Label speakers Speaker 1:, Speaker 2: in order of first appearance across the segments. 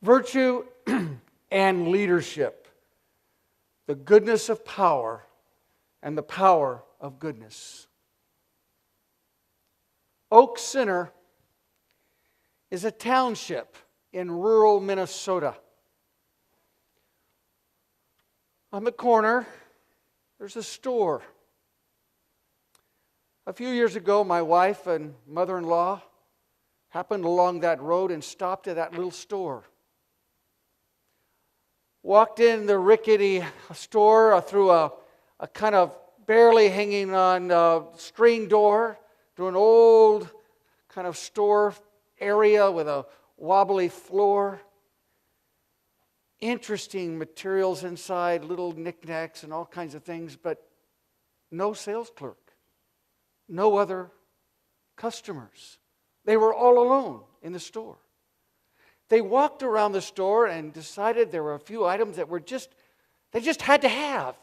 Speaker 1: Virtue and leadership. The goodness of power and the power of goodness. Oak Center is a township in rural Minnesota. On the corner, there's a store. A few years ago, my wife and mother-in-law happened along that road and stopped at that little store. Walked in the rickety store through a kind of barely hanging on screen door to an old kind of store area with a wobbly floor. Interesting materials inside, little knickknacks and all kinds of things, but no sales clerk, no other customers. They were all alone in the store. They walked around the store and decided there were a few items that they just had to have,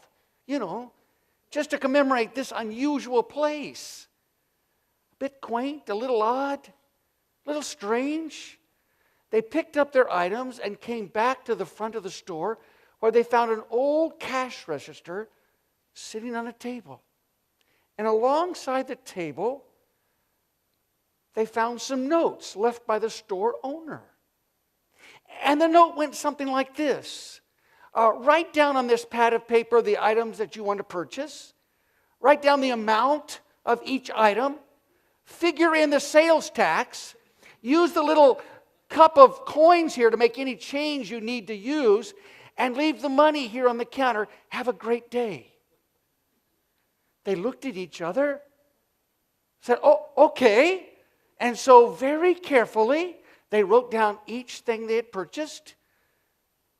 Speaker 1: just to commemorate this unusual place. A bit quaint, a little odd, a little strange. They picked up their items and came back to the front of the store where they found an old cash register sitting on a table. And alongside the table, they found some notes left by the store owner. And the note went something like this. Write down on this pad of paper the items that you want to purchase. Write down the amount of each item. Figure in the sales tax. Use the little cup of coins here to make any change you need to use. And leave the money here on the counter. Have a great day. They looked at each other. Said, oh, okay. And so very carefully, they wrote down each thing they had purchased,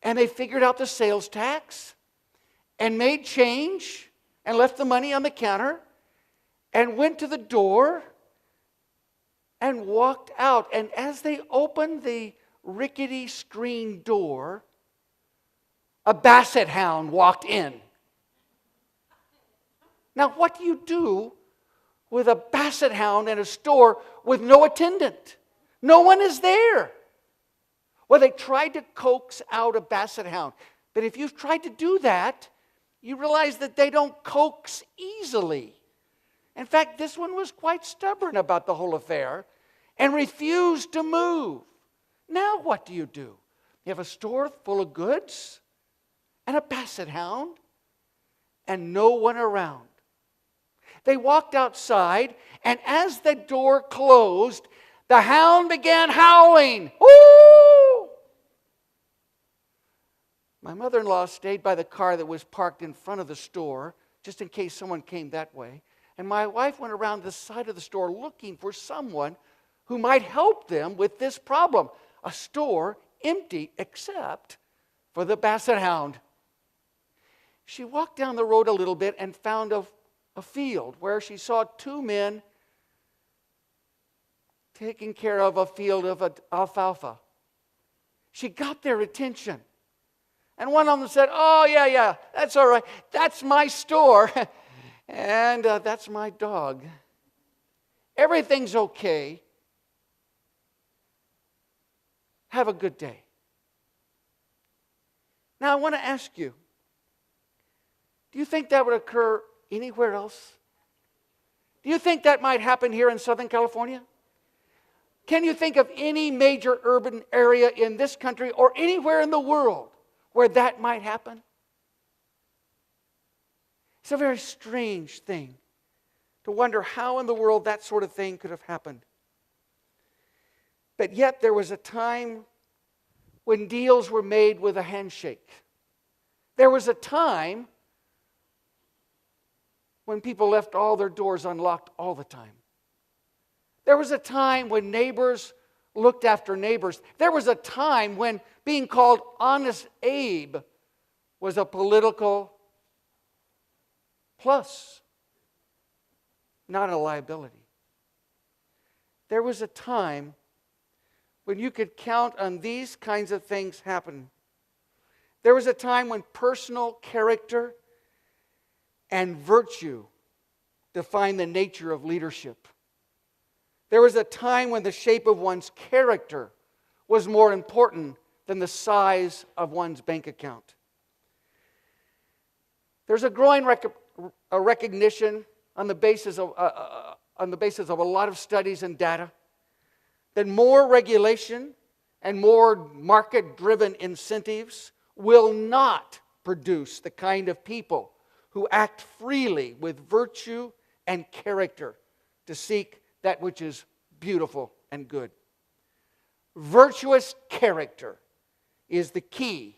Speaker 1: and they figured out the sales tax, and made change, and left the money on the counter, and went to the door, and walked out. And as they opened the rickety screen door, a basset hound walked in. Now, what do you do with a basset hound in a store with no attendant? No one is there. Well, they tried to coax out a basset hound. But if you've tried to do that, you realize that they don't coax easily. In fact, this one was quite stubborn about the whole affair and refused to move. Now what do? You have a store full of goods and a basset hound and no one around. They walked outside, and as the door closed, the hound began howling. Woo! My mother-in-law stayed by the car that was parked in front of the store, just in case someone came that way. And my wife went around the side of the store looking for someone who might help them with this problem. A store empty except for the basset hound. She walked down the road a little bit and found a field where she saw two men taking care of a field of alfalfa. She got their attention. And one of them said, oh, yeah, that's all right. That's my store. And that's my dog. Everything's okay. Have a good day. Now, I want to ask you, do you think that would occur anywhere else? Do you think that might happen here in Southern California? Can you think of any major urban area in this country or anywhere in the world where that might happen? It's a very strange thing to wonder how in the world that sort of thing could have happened. But yet there was a time when deals were made with a handshake. There was a time when people left all their doors unlocked all the time. There was a time when neighbors looked after neighbors. There was a time when being called Honest Abe was a political plus, not a liability. There was a time when you could count on these kinds of things happening. There was a time when personal character and virtue defined the nature of leadership. There was a time when the shape of one's character was more important than the size of one's bank account. There's a growing recognition on the basis of a lot of studies and data that more regulation and more market-driven incentives will not produce the kind of people who act freely with virtue and character to seek that which is beautiful and good. Virtuous character is the key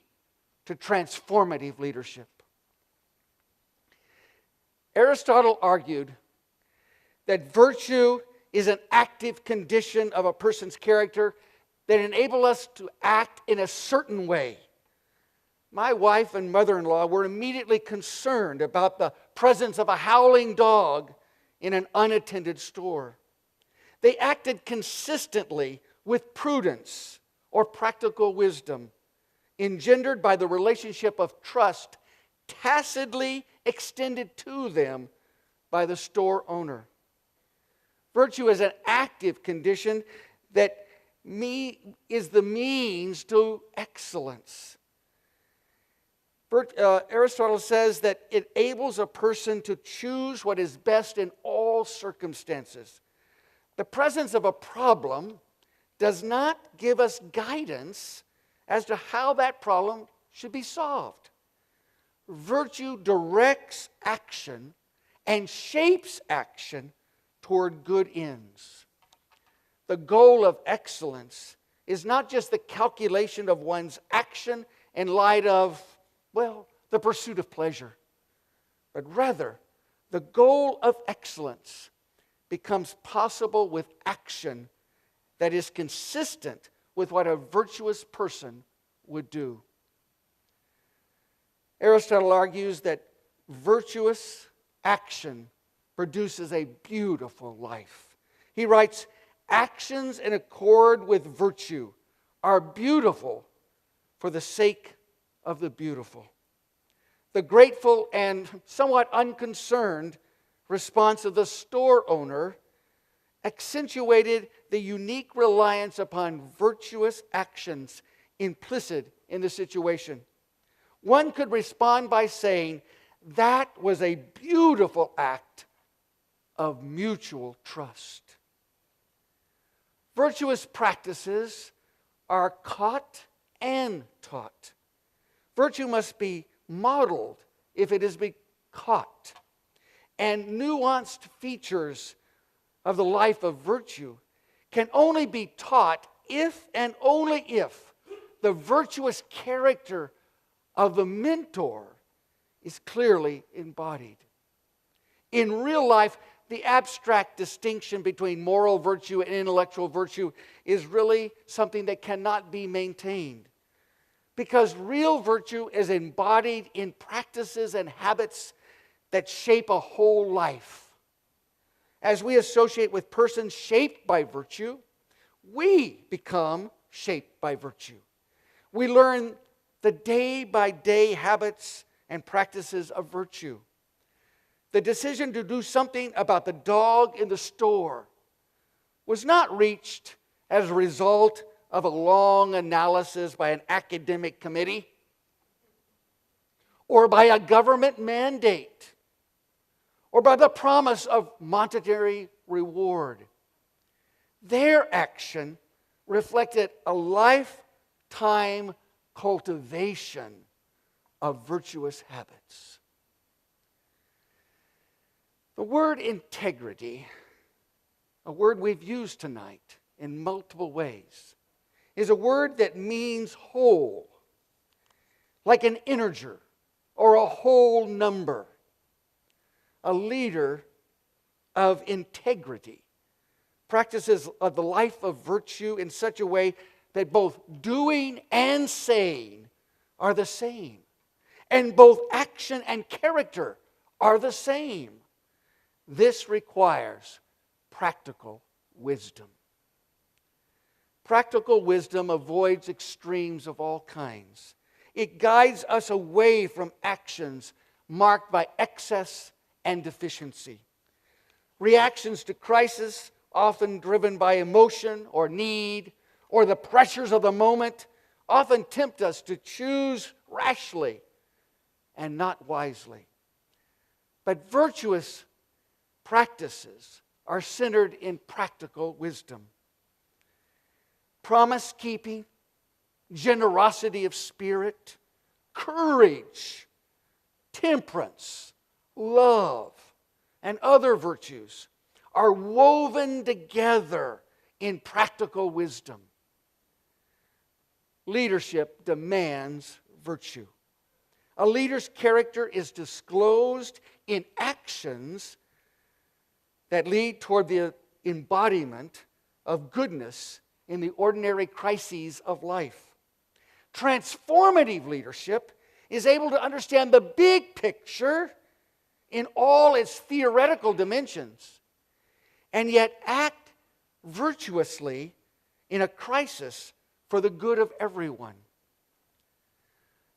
Speaker 1: to transformative leadership. Aristotle argued that virtue is an active condition of a person's character that enable us to act in a certain way. My wife and mother-in-law were immediately concerned about the presence of a howling dog in an unattended store. They acted consistently with prudence or practical wisdom, engendered by the relationship of trust tacitly extended to them by the store owner. Virtue is an active condition that is the means to excellence. Aristotle says that it enables a person to choose what is best in all circumstances. The presence of a problem does not give us guidance as to how that problem should be solved. Virtue directs action and shapes action toward good ends. The goal of excellence is not just the calculation of one's action in light of, the pursuit of pleasure, but rather the goal of excellence becomes possible with action that is consistent with what a virtuous person would do. Aristotle argues that virtuous action produces a beautiful life. He writes, "Actions in accord with virtue are beautiful for the sake of the beautiful." The grateful and somewhat unconcerned response of the store owner accentuated the unique reliance upon virtuous actions implicit in the situation. One could respond by saying, that was a beautiful act of mutual trust. Virtuous practices are caught and taught. Virtue must be modeled if it is to be caught. And nuanced features of the life of virtue can only be taught if and only if the virtuous character of the mentor is clearly embodied. In real life, the abstract distinction between moral virtue and intellectual virtue is really something that cannot be maintained. Because real virtue is embodied in practices and habits that shape a whole life. As we associate with persons shaped by virtue, we become shaped by virtue. We learn the day-by-day habits and practices of virtue. The decision to do something about the dog in the store was not reached as a result of a long analysis by an academic committee or by a government mandate or by the promise of monetary reward. Their action reflected a lifetime cultivation of virtuous habits. The word integrity, a word we've used tonight in multiple ways, is a word that means whole, like an integer or a whole number. A leader of integrity practices the life of virtue in such a way that both doing and saying are the same, and both action and character are the same. This requires practical wisdom. Practical wisdom avoids extremes of all kinds. It guides us away from actions marked by excess and deficiency. Reactions to crisis, often driven by emotion or need or the pressures of the moment, often tempt us to choose rashly and not wisely. But virtuous practices are centered in practical wisdom. Promise keeping, generosity of spirit, courage, temperance, love, and other virtues are woven together in practical wisdom. Leadership demands virtue. A leader's character is disclosed in actions that lead toward the embodiment of goodness in the ordinary crises of life. Transformative leadership is able to understand the big picture in all its theoretical dimensions, and yet act virtuously in a crisis for the good of everyone.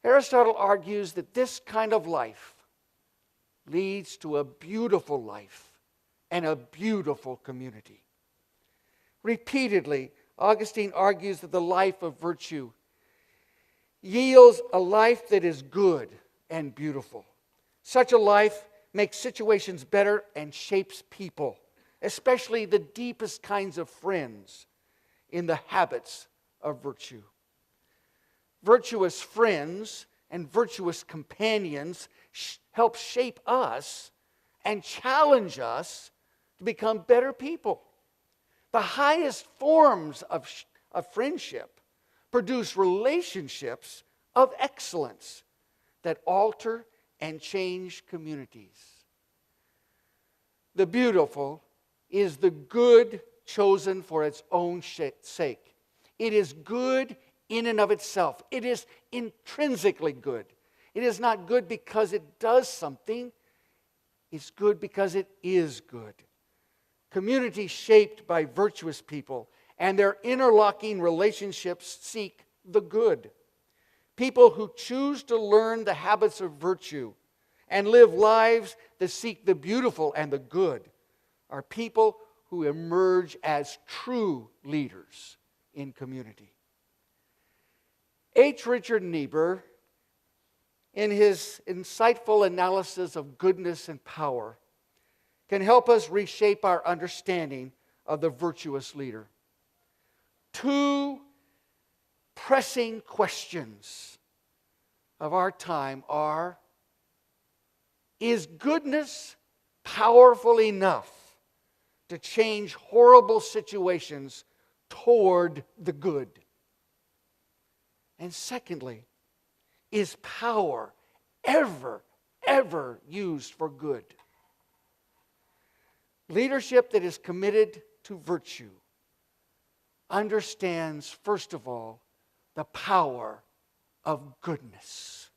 Speaker 1: Aristotle argues that this kind of life leads to a beautiful life and a beautiful community. Repeatedly, Augustine argues that the life of virtue yields a life that is good and beautiful. Such a life makes situations better and shapes people, especially the deepest kinds of friends, in the habits of virtue. Virtuous friends and virtuous companions help shape us and challenge us to become better people. The highest forms of friendship produce relationships of excellence that alter and change communities. The beautiful is the good chosen for its own sake. It is good in and of itself. It is intrinsically good. It is not good because it does something. It's good because it is good. Communities shaped by virtuous people and their interlocking relationships seek the good. People who choose to learn the habits of virtue and live lives that seek the beautiful and the good are people who emerge as true leaders in community. H. Richard Niebuhr, in his insightful analysis of goodness and power, can help us reshape our understanding of the virtuous leader. Two pressing questions of our time are: is goodness powerful enough to change horrible situations toward the good? And secondly, is power ever used for good? Leadership that is committed to virtue understands, first of all, the power of goodness.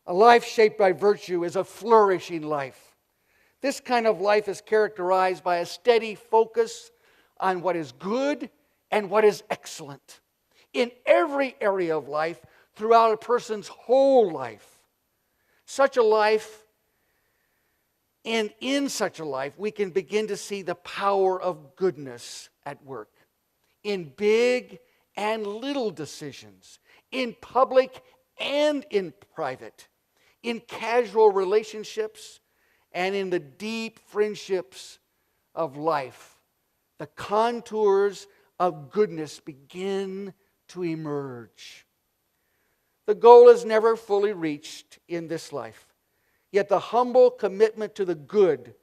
Speaker 1: A life shaped by virtue is a flourishing life. This kind of life is characterized by a steady focus on what is good and what is excellent in every area of life throughout a person's whole life. Such a life, and in such a life, we can begin to see the power of goodness at work in big and little decisions, in public and in private, in casual relationships and in the deep friendships of life. The contours of goodness begin to emerge. The goal is never fully reached in this life, yet the humble commitment to the good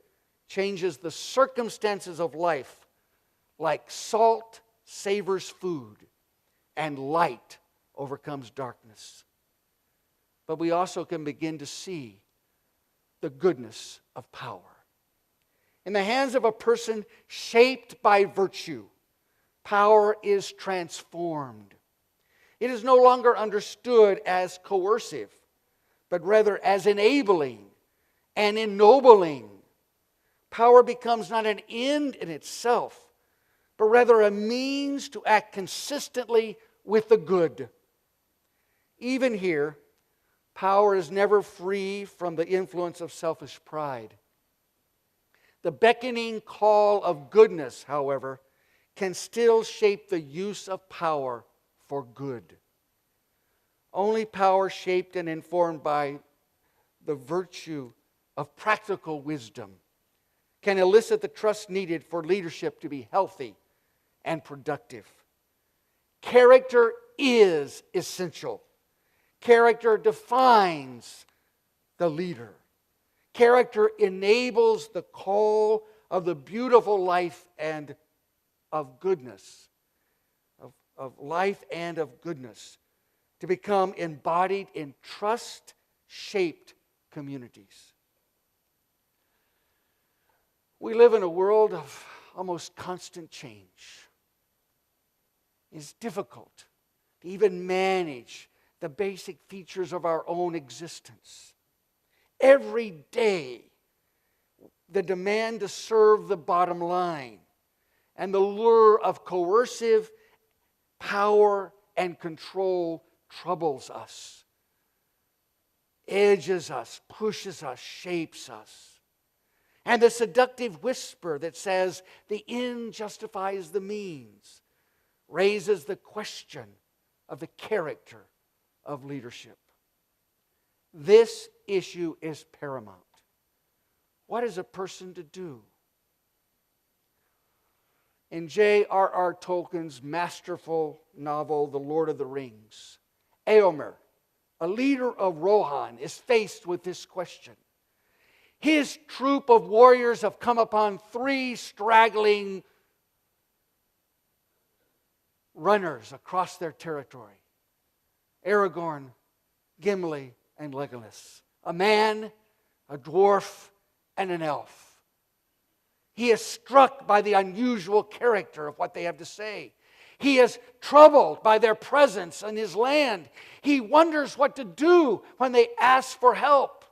Speaker 1: changes the circumstances of life like salt savors food and light overcomes darkness. But we also can begin to see the goodness of power. In the hands of a person shaped by virtue, power is transformed. It is no longer understood as coercive, but rather as enabling and ennobling. Power becomes not an end in itself, but rather a means to act consistently with the good. Even here, power is never free from the influence of selfish pride. The beckoning call of goodness, however, can still shape the use of power for good. Only power shaped and informed by the virtue of practical wisdom can elicit the trust needed for leadership to be healthy and productive. Character is essential. Character defines the leader. Character enables the call of the beautiful life and of goodness, of life and of goodness, to become embodied in trust-shaped communities. We live in a world of almost constant change. It's difficult to even manage the basic features of our own existence. Every day, the demand to serve the bottom line and the lure of coercive power and control troubles us, edges us, pushes us, shapes us. And the seductive whisper that says the end justifies the means raises the question of the character of leadership. This issue is paramount. What is a person to do? In J.R.R. Tolkien's masterful novel, The Lord of the Rings, Éomer, a leader of Rohan, is faced with this question. His troop of warriors have come upon 3 straggling runners across their territory. Aragorn, Gimli, and Legolas. A man, a dwarf, and an elf. He is struck by the unusual character of what they have to say. He is troubled by their presence in his land. He wonders what to do when they ask for help.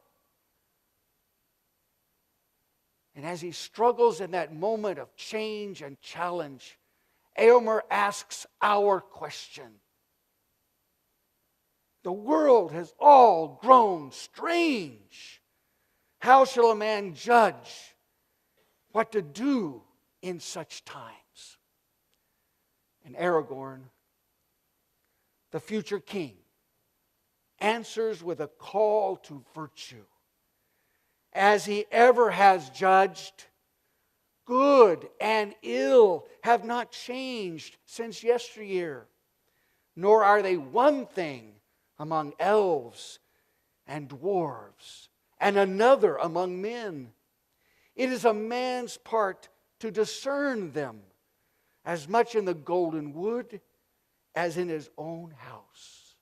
Speaker 1: And as he struggles in that moment of change and challenge, Éomer asks our question. The world has all grown strange. How shall a man judge what to do in such times? And Aragorn, the future king, answers with a call to virtue. As he ever has judged, good and ill have not changed since yesteryear, nor are they one thing among elves and dwarves, and another among men. It is a man's part to discern them, as much in the golden wood as in his own house.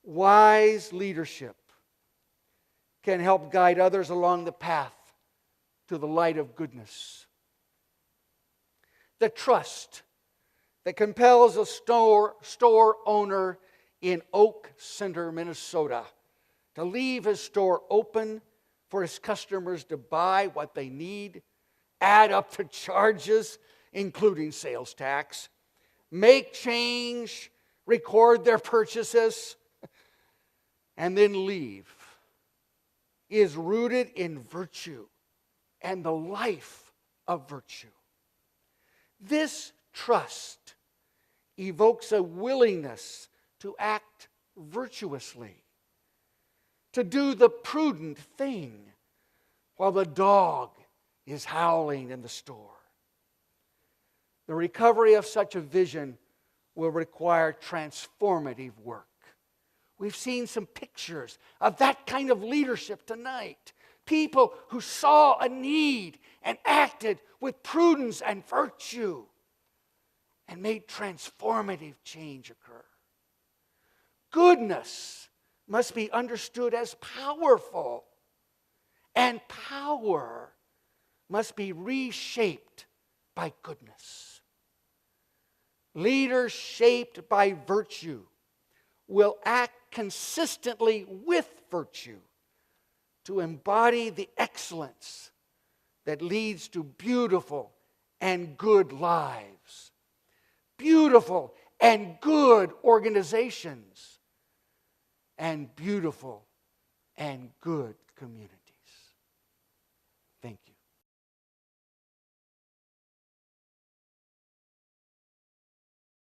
Speaker 1: Wise leadership can help guide others along the path to the light of goodness. The trust that compels a store owner in Oak Center, Minnesota, to leave his store open for his customers to buy what they need, add up the charges, including sales tax, make change, record their purchases, and then leave, is rooted in virtue and the life of virtue. This trust evokes a willingness to act virtuously, to do the prudent thing while the dog is howling in the store. The recovery of such a vision will require transformative work. We've seen some pictures of that kind of leadership tonight. People who saw a need and acted with prudence and virtue and made transformative change occur. Goodness must be understood as powerful, and power must be reshaped by goodness. Leaders shaped by virtue will act consistently with virtue to embody the excellence that leads to beautiful and good lives, beautiful and good organizations, and beautiful and good communities.